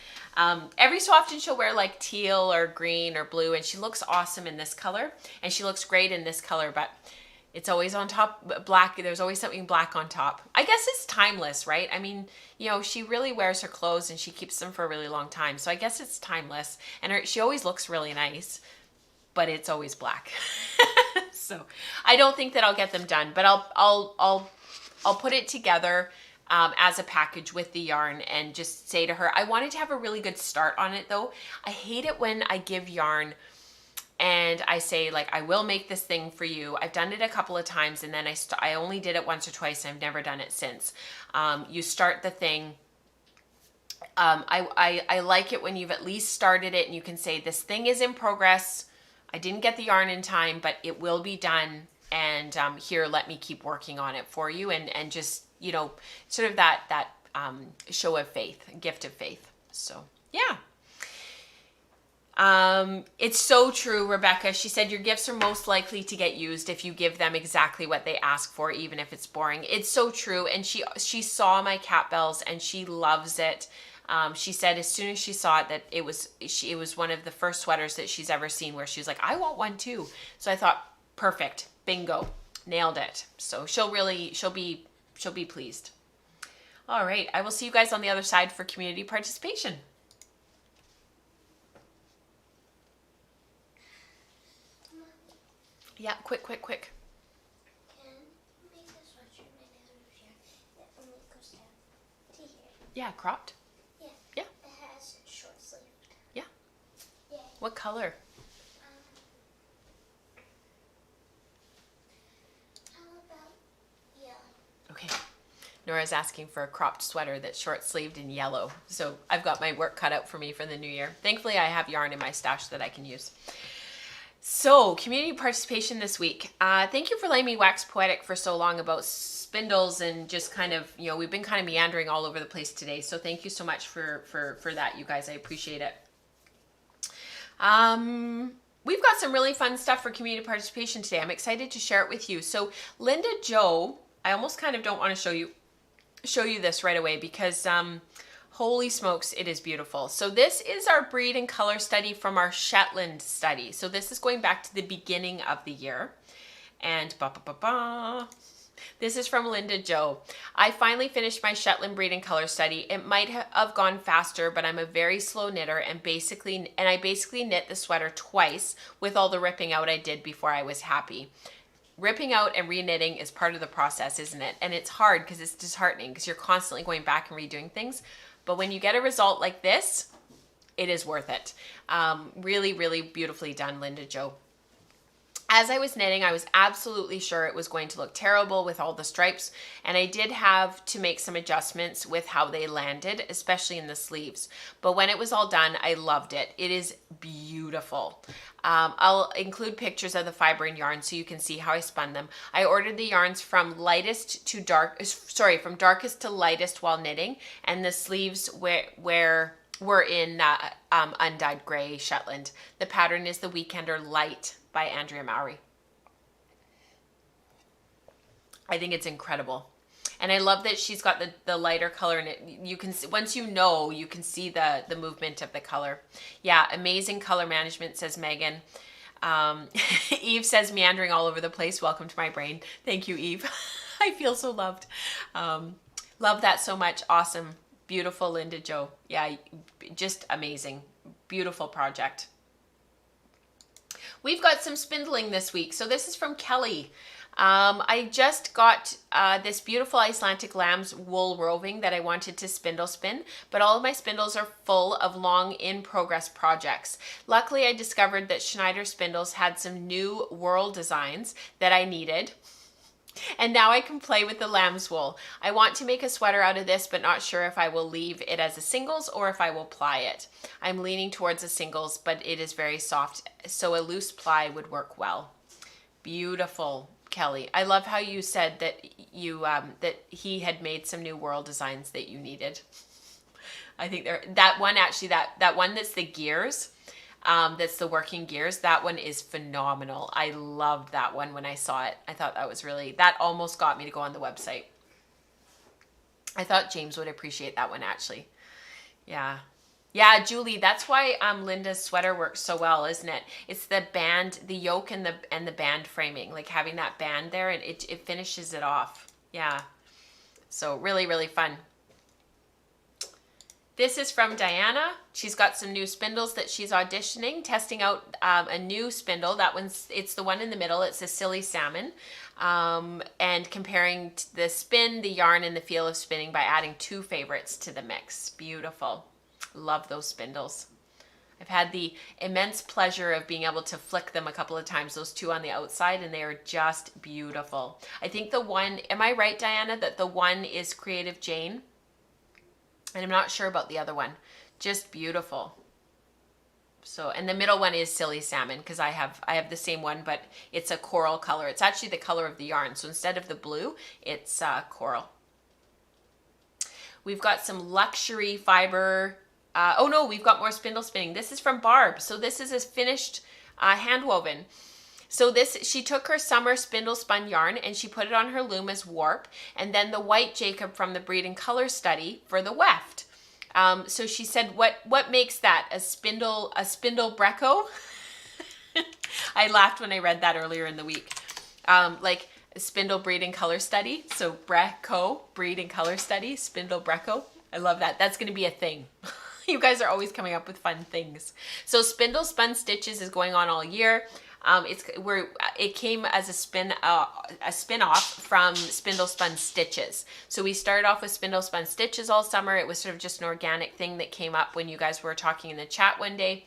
Every so often she'll wear like teal or green or blue, and she looks awesome in this color, and she looks great in this color, but it's always on top black. There's always something black on top. I guess it's timeless, right? I mean, you know, she really wears her clothes and she keeps them for a really long time. So I guess it's timeless, and she always looks really nice, but it's always black. So I don't think that I'll get them done, but I'll put it together as a package with the yarn and just say to her, I wanted to have a really good start on it though. I hate it when I give yarn and I say like, I will make this thing for you. I've done it a couple of times and then I only did it once or twice and I've never done it since. You start the thing. I like it when you've at least started it and you can say, this thing is in progress. I didn't get the yarn in time, but it will be done. And here, let me keep working on it for you, and just, you know, sort of that show of faith, gift of faith. So yeah. It's so true, Rebecca. She said your gifts are most likely to get used if you give them exactly what they ask for, even if it's boring. It's so true. And she saw my Cat Bells and she loves it. She said as soon as she saw it that it was one of the first sweaters that she's ever seen where she was like, I want one too. So I thought, perfect. Bingo. Nailed it. So she'll be pleased. All right. I will see you guys on the other side for community participation. Yeah, quick. Can make a sweatshirt made out of yarn that only goes down to here. Yeah, cropped. Yeah. Yeah. It has short sleeve. Yeah. Yay. What color? How about yellow? Okay. Nora's asking for a cropped sweater that's short-sleeved in yellow. So I've got my work cut out for me for the new year. Thankfully, I have yarn in my stash that I can use. So, community participation this week. Thank you for letting me wax poetic for so long about spindles and just kind of, you know, we've been kind of meandering all over the place today. So thank you so much for that, you guys. I appreciate it. We've got some really fun stuff for community participation today. I'm excited to share it with you. So Linda Jo, I almost kind of don't want to show you this right away because holy smokes, it is beautiful. So this is our breed and color study from our Shetland study. So this is going back to the beginning of the year. And this is from Linda Jo. I finally finished my Shetland breed and color study. It might have gone faster, but I'm a very slow knitter and I basically knit the sweater twice with all the ripping out I did before I was happy. Ripping out and re-knitting is part of the process, isn't it? And it's hard because it's disheartening because you're constantly going back and redoing things. But when you get a result like this, it is worth it. Really, really beautifully done, Linda Jo. As I was knitting, I was absolutely sure it was going to look terrible with all the stripes, and I did have to make some adjustments with how they landed, especially in the sleeves. But when it was all done, I loved it. It is beautiful. I'll include pictures of the fiber and yarn so you can see how I spun them. I ordered the yarns from from darkest to lightest while knitting, and the sleeves were in undyed gray Shetland. The pattern is the Weekender Light by Andrea Mowry. I think it's incredible. And I love that she's got the lighter color in it. You can see, once you know, you can see the movement of the color. Yeah, amazing color management, says Megan. Eve says, meandering all over the place. Welcome to my brain. Thank you, Eve. I feel so loved. Love that so much. Awesome. Beautiful, Linda Jo. Yeah, just amazing. Beautiful project. We've got some spindling this week. So this is from Kelly. I just got this beautiful Icelandic lamb's wool roving that I wanted to spindle spin, but all of my spindles are full of long in-progress projects. Luckily, I discovered that Schneider Spindles had some new whirl designs that I needed. And now I can play with the lamb's wool. I want to make a sweater out of this, but not sure if I will leave it as a singles or if I will ply it. I'm leaning towards a singles, but it is very soft, so a loose ply would work well. Beautiful, Kelly. I love how you said that that he had made some new world designs that you needed. I think that one actually, that one that's the gears, that's the working gears, that one is phenomenal. I loved that one when I saw it. I thought that was really, that almost got me to go on the website. I thought James would appreciate that one actually. Yeah. Yeah, Julie, that's why Linda's sweater works so well, isn't it? It's the band, the yoke and the band framing, like having that band there, and it finishes it off. Yeah. So really, really fun. This is from Diana. She's got some new spindles that she's auditioning, testing out a new spindle. That one's, it's the one in the middle. It's a silly salmon. And comparing the spin, the yarn, and the feel of spinning by adding 2 favorites to the mix. Beautiful. Love those spindles. I've had the immense pleasure of being able to flick them a couple of times, those 2 on the outside, and they are just beautiful. I think the one, am I right, Diana, that the one is Creative Jane? And I'm not sure about the other one. Just beautiful. So, and the middle one is Silly Salmon, because I have the same one, but it's a coral color. It's actually the color of the yarn. So instead of the blue, it's coral. We've got some luxury fiber. Oh no, we've got more spindle spinning. This is from Barb. So this is a finished hand woven. So this, she took her summer spindle spun yarn and she put it on her loom as warp, and then the white Jacob from the Breed and Color study for the weft. So she said, what makes that a spindle brecco? I laughed when I read that earlier in the week. Like a spindle breed and color study. So brecco, breed and color study, spindle brecco. I love that. That's going to be a thing. You guys are always coming up with fun things. So spindle spun stitches is going on all year. It came as a spin-off from Spindle Spun Stitches. So we started off with Spindle Spun Stitches all summer. It was sort of just an organic thing that came up when you guys were talking in the chat one day.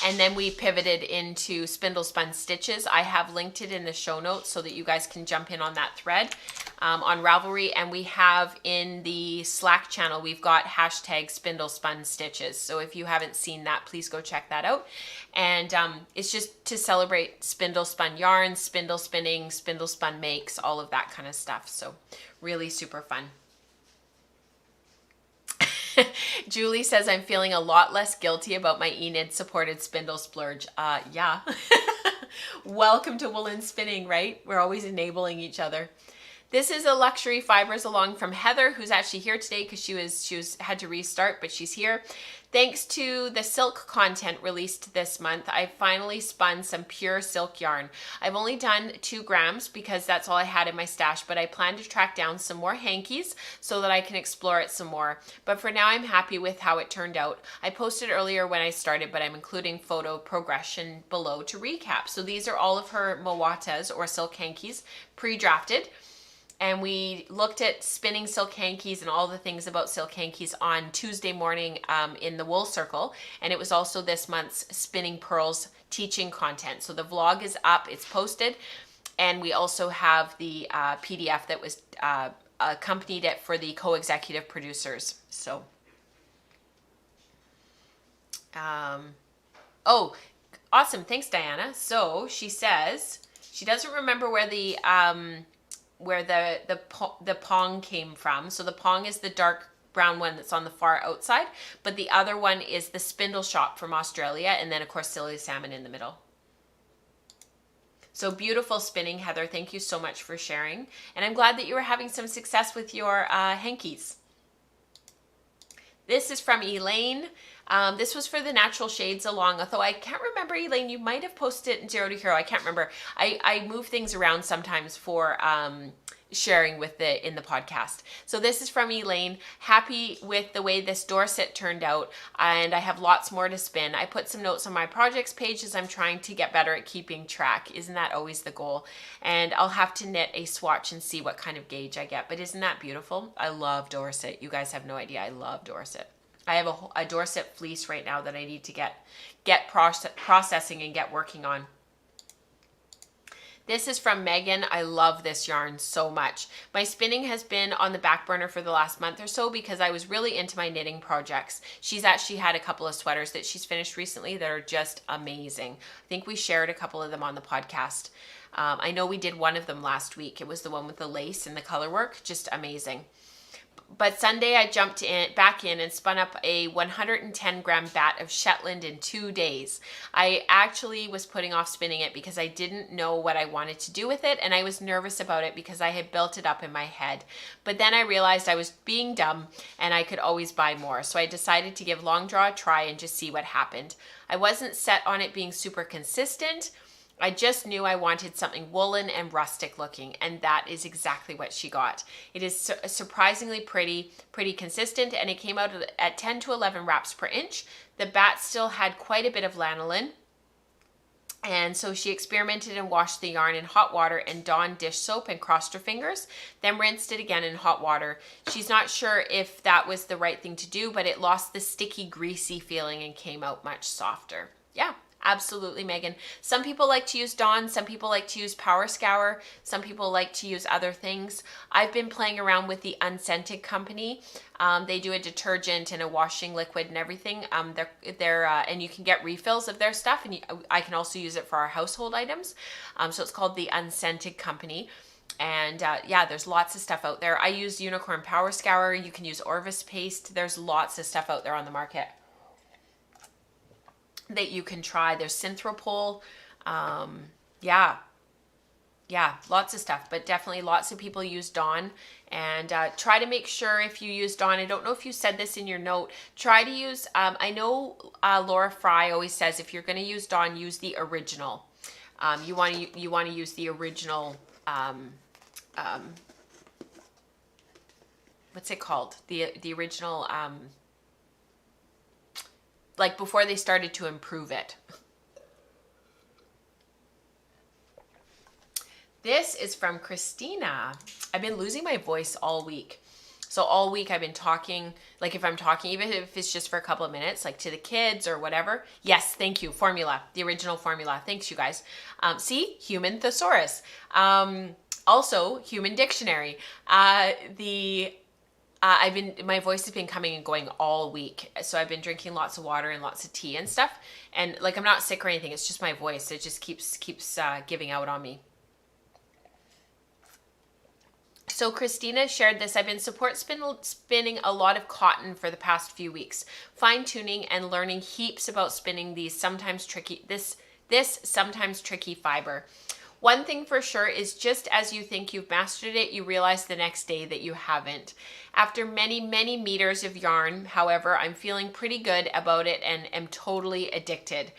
And then we pivoted into Spindle Spun Stitches. I have linked it in the show notes so that you guys can jump in on that thread on Ravelry. And we have in the Slack channel, we've got hashtag Spindle Spun Stitches. So if you haven't seen that, please go check that out. And it's just to celebrate spindle spun yarns, spindle spinning, spindle spun makes, all of that kind of stuff. So really super fun. Julie says, I'm feeling a lot less guilty about my Enid supported spindle splurge. Yeah. Welcome to Woolen Spinning, right? We're always enabling each other. This is a luxury fibers along from Heather, who's actually here today because she had to restart, but she's here. Thanks to the silk content released this month, I finally spun some pure silk yarn. I've only done 2 grams because that's all I had in my stash, but I plan to track down some more hankies so that I can explore it some more. But for now, I'm happy with how it turned out. I posted earlier when I started, but I'm including photo progression below to recap. So these are all of her Mowatas or silk hankies pre-drafted. And we looked at spinning silk hankies and all the things about silk hankies on Tuesday morning in the Wool Circle. And it was also this month's Spinning Pearls teaching content. So the vlog is up, it's posted. And we also have the PDF that was accompanied it for the co-executive producers. So, oh, awesome. Thanks, Diana. So she says she doesn't remember where the pong came from. So the pong is the dark brown one that's on the far outside, but the other one is the Spindle Shop from Australia, and then of course Silly Salmon in the middle. So beautiful spinning, Heather. Thank you so much for sharing, and I'm glad that you were having some success with your hankies. This is from Elaine. This was for the Natural Shades Along, although I can't remember, Elaine, you might have posted it in Zero to Hero. I can't remember. I move things around sometimes for sharing with in the podcast. So this is from Elaine. Happy with the way this Dorset turned out, and I have lots more to spin. I put some notes on my projects page as I'm trying to get better at keeping track. Isn't that always the goal? And I'll have to knit a swatch and see what kind of gauge I get. But isn't that beautiful? I love Dorset. You guys have no idea. I love Dorset. I have a Dorset fleece right now that I need to get processing and get working on. This is from Megan. I love this yarn so much. My spinning has been on the back burner for the last month or so because I was really into my knitting projects. She's actually had a couple of sweaters that she's finished recently that are just amazing. I think we shared a couple of them on the podcast. I know we did one of them last week. It was the one with the lace and the color work. Just amazing. But Sunday I jumped back in and spun up a 110 gram bat of Shetland in 2 days. I actually was putting off spinning it because I didn't know what I wanted to do with it, and I was nervous about it because I had built it up in my head. But then I realized I was being dumb and I could always buy more. So I decided to give Long Draw a try and just see what happened. I wasn't set on it being super consistent. I just knew I wanted something woolen and rustic looking, and that is exactly what she got. It is surprisingly pretty consistent, and it came out at 10 to 11 wraps per inch. The bat still had quite a bit of lanolin, and so she experimented and washed the yarn in hot water and Dawn dish soap and crossed her fingers, then rinsed it again in hot water. She's not sure if that was the right thing to do, but it lost the sticky, greasy feeling and came out much softer. Yeah. Absolutely, Megan. Some people like to use Dawn. Some people like to use Power Scour. Some people like to use other things. I've been playing around with the Unscented company. They do a detergent and a washing liquid and everything. And you can get refills of their stuff. And I can also use it for our household items. So it's called the Unscented company. And yeah, there's lots of stuff out there. I use Unicorn Power Scour. You can use Orvis paste. There's lots of stuff out there on the market that you can try. There's Synthropol. Yeah, lots of stuff, but definitely lots of people use Dawn. And try to make sure if you use Dawn, I don't know if you said this in your note, try to use, I know Laura Fry always says if you're going to use Dawn, use the original. You want to use the original, what's it called? The original, like before they started to improve it. This is from Christina. I've been losing my voice all week. So all week I've been talking, like if I'm talking, even if it's just for a couple of minutes, like to the kids or whatever. Yes, thank you. Formula, the original formula. Thanks, you guys. See, human thesaurus. Also, human dictionary. My voice has been coming and going all week. So I've been drinking lots of water and lots of tea and stuff. And like, I'm not sick or anything. It's just my voice. It just keeps giving out on me. So Christina shared this. I've been spinning a lot of cotton for the past few weeks, fine tuning and learning heaps about spinning these sometimes tricky, this sometimes tricky fiber. One thing for sure is just as you think you've mastered it, you realize the next day that you haven't. After many, many meters of yarn, however, I'm feeling pretty good about it and am totally addicted.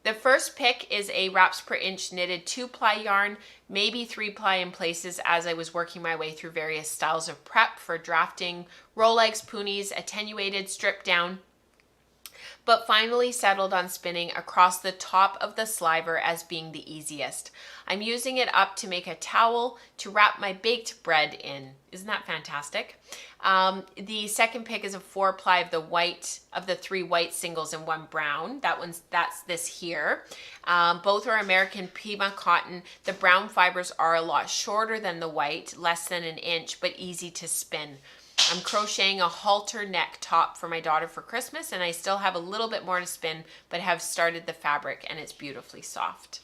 The first pick is a wraps per inch knitted 2-ply yarn, maybe 3-ply in places as I was working my way through various styles of prep for drafting, roll eggs, poonies, attenuated, stripped down, but finally settled on spinning across the top of the sliver as being the easiest. I'm using it up to make a towel to wrap my baked bread in. Isn't that fantastic? The second pick is a 4-ply of the 3 white singles and 1 brown. That's this here. Both are American Pima cotton. The brown fibers are a lot shorter than the white, less than an inch, but easy to spin. I'm crocheting a halter neck top for my daughter for Christmas, and I still have a little bit more to spin, but have started the fabric, and it's beautifully soft.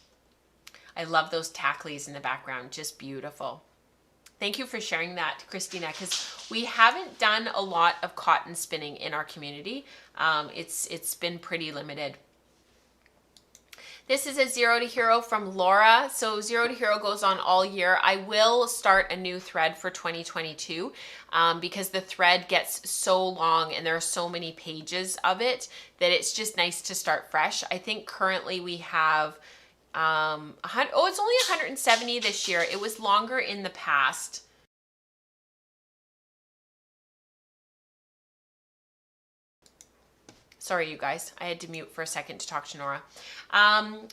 I love those tacklies in the background, just beautiful. Thank you for sharing that, Christina, because we haven't done a lot of cotton spinning in our community. It's been pretty limited. This is a Zero to Hero from Laura. So Zero to Hero goes on all year. I will start a new thread for 2022 because the thread gets so long and there are so many pages of it that it's just nice to start fresh. I think currently we have, it's only 170 this year. It was longer in the past. Sorry, you guys. I had to mute for a second to talk to Nora.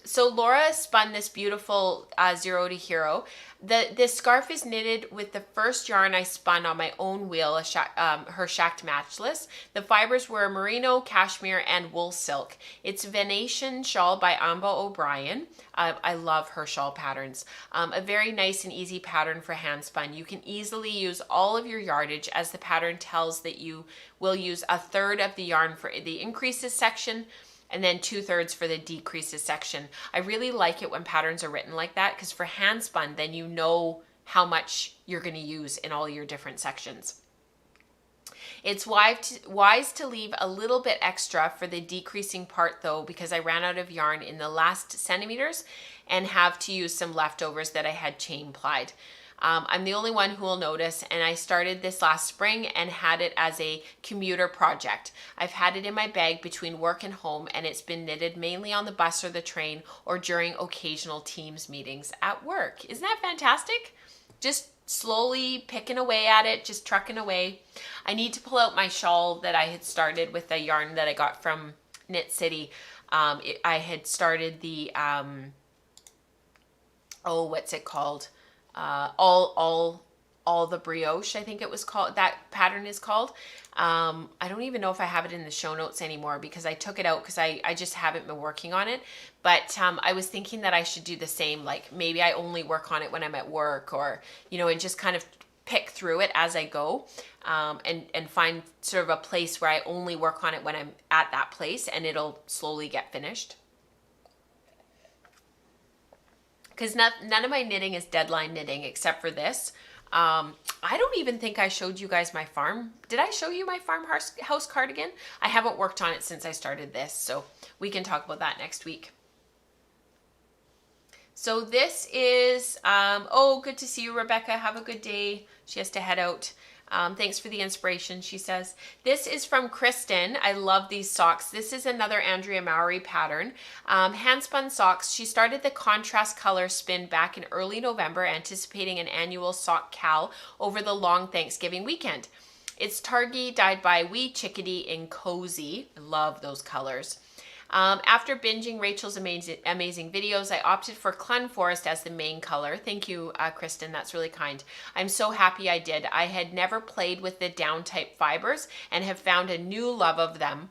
So Laura spun this beautiful Zero to Hero. This scarf is knitted with the first yarn I spun on my own wheel, her Shacked Matchless. The fibers were merino, cashmere, and wool silk. It's Venetian Shawl by Amba O'Brien. I love her shawl patterns. A very nice and easy pattern for hand spun. You can easily use all of your yardage, as the pattern tells that you will use a third of the yarn for the increases section and then 2/3 for the decreases section. I really like it when patterns are written like that, because for hand spun, then you know how much you're going to use in all your different sections. It's wise to leave a little bit extra for the decreasing part though, because I ran out of yarn in the last centimeters and have to use some leftovers that I had chain plied. I'm the only one who will notice, and I started this last spring and had it as a commuter project. I've had it in my bag between work and home, and it's been knitted mainly on the bus or the train or during occasional Teams meetings at work. Isn't that fantastic? Just slowly picking away at it, just trucking away. I need to pull out my shawl that I had started with the yarn that I got from Knit City. I had started the, what's it called? All the brioche, I think it was called. That pattern is called. I don't even know if I have it in the show notes anymore, because I took it out because I just haven't been working on it. But I was thinking that I should do the same. Like maybe I only work on it when I'm at work, or, you know, and just kind of pick through it as I go, and find sort of a place where I only work on it when I'm at that place, and it'll slowly get finished. Because none of my knitting is deadline knitting except for this. I don't even think I showed you guys my farm. Did I show you my farmhouse cardigan? I haven't worked on it since I started this, so we can talk about that next week. So this is, good to see you, Rebecca. Have a good day. She has to head out. Thanks for the inspiration, she says. This is from Kristen. I love these socks. This is another Andrea Mowry pattern. Hand spun socks. She started the contrast color spin back in early November, anticipating an annual sock cal over the long Thanksgiving weekend. It's Targi dyed by Wee Chickadee in Cozy. I love those colors. After binging Rachel's amazing videos, I opted for Clun Forest as the main color. Thank you, Kristen. That's really kind. I'm so happy I did. I had never played with the down type fibers and have found a new love of them,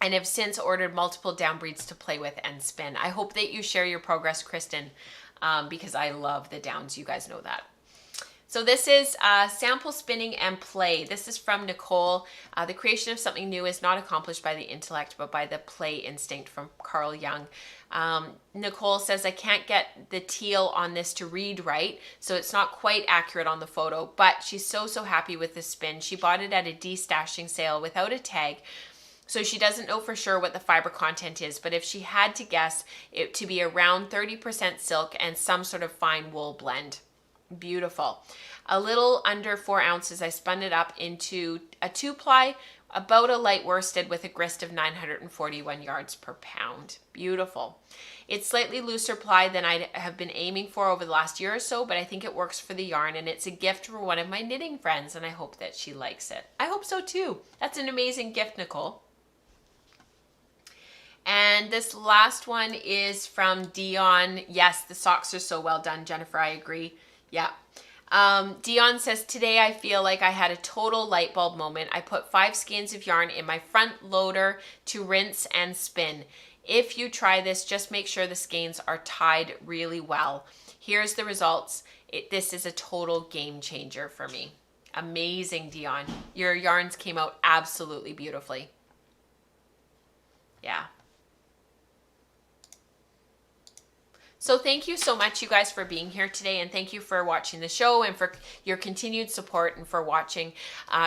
and have since ordered multiple down breeds to play with and spin. I hope that you share your progress, Kristen, because I love the downs. You guys know that. So this is Sample Spinning and Play. This is from Nicole. The creation of something new is not accomplished by the intellect, but by the play instinct, from Carl Jung. Nicole says, I can't get the teal on this to read right, so it's not quite accurate on the photo, but she's so happy with this spin. She bought it at a destashing sale without a tag, so she doesn't know for sure what the fiber content is, but if she had to guess, it to be around 30% silk and some sort of fine wool blend. Beautiful. A little under 4 ounces. I spun it up into a 2-ply, about a light worsted with a grist of 941 yards per pound. Beautiful. It's slightly looser ply than I have been aiming for over the last year or so, but I think it works for the yarn, and it's a gift for one of my knitting friends, and I hope that she likes it. I hope so too. That's an amazing gift, Nicole. And this last one is from Dion. Yes, the socks are so well done, Jennifer. I agree. Yeah. Dion says, today I feel like I had a total light bulb moment. I put 5 skeins of yarn in my front loader to rinse and spin. If you try this, just make sure the skeins are tied really well. Here's the results. This is a total game changer for me. Amazing, Dion. Your yarns came out absolutely beautifully. Yeah. So thank you so much, you guys, for being here today, and thank you for watching the show and for your continued support and for watching.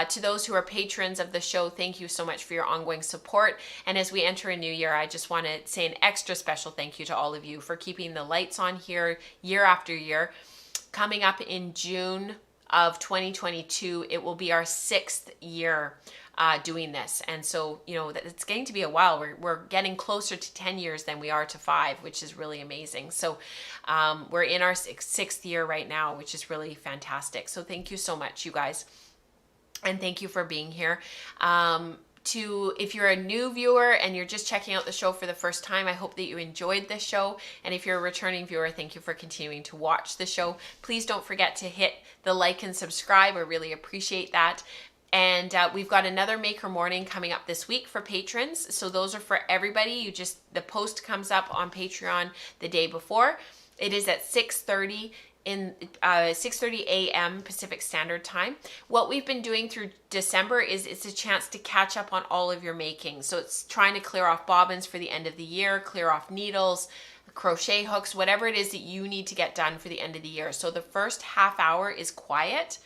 To those who are patrons of the show, thank you so much for your ongoing support. And as we enter a new year, I just want to say an extra special thank you to all of you for keeping the lights on here year after year. Coming up in June of 2022, it will be our 6th year doing this, and so it's getting to be a while. We're getting closer to 10 years than we are to 5, which is really amazing. So we're in our 6th year right now, which is really fantastic. So thank you so much, you guys, and thank you for being here. If you're a new viewer and you're just checking out the show for the first time, I hope that you enjoyed this show. And if you're a returning viewer, thank you for continuing to watch the show. Please don't forget to hit the like and subscribe. I really appreciate that. And we've got another Maker Morning coming up this week for patrons. So those are for everybody. The post comes up on Patreon the day before. It is at 6:30 in 6:30 a.m. Pacific Standard Time. What we've been doing through December is it's a chance to catch up on all of your making. So it's trying to clear off bobbins for the end of the year, clear off needles, crochet hooks, whatever it is that you need to get done for the end of the year. So the first half hour is quiet.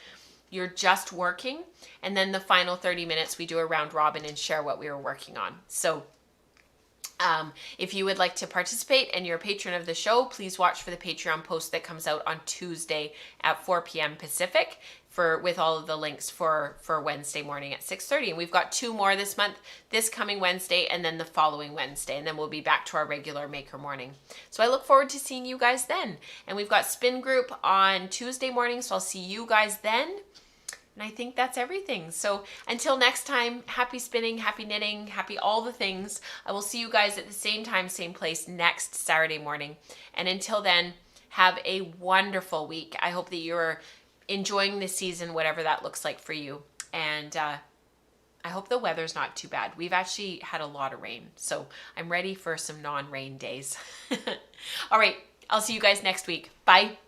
You're just working. And then the final 30 minutes, we do a round robin and share what we were working on. So if you would like to participate and you're a patron of the show, please watch for the Patreon post that comes out on Tuesday at 4 p.m. Pacific with all of the links for Wednesday morning at 6:30. And we've got 2 more this month, this coming Wednesday and then the following Wednesday. And then we'll be back to our regular Maker Morning. So I look forward to seeing you guys then. And we've got Spin Group on Tuesday morning, so I'll see you guys then. And I think that's everything. So until next time, happy spinning, happy knitting, happy all the things. I will see you guys at the same time, same place next Saturday morning. And until then, have a wonderful week. I hope that you're enjoying the season, whatever that looks like for you. And I hope the weather's not too bad. We've actually had a lot of rain, so I'm ready for some non-rain days. All right, I'll see you guys next week. Bye.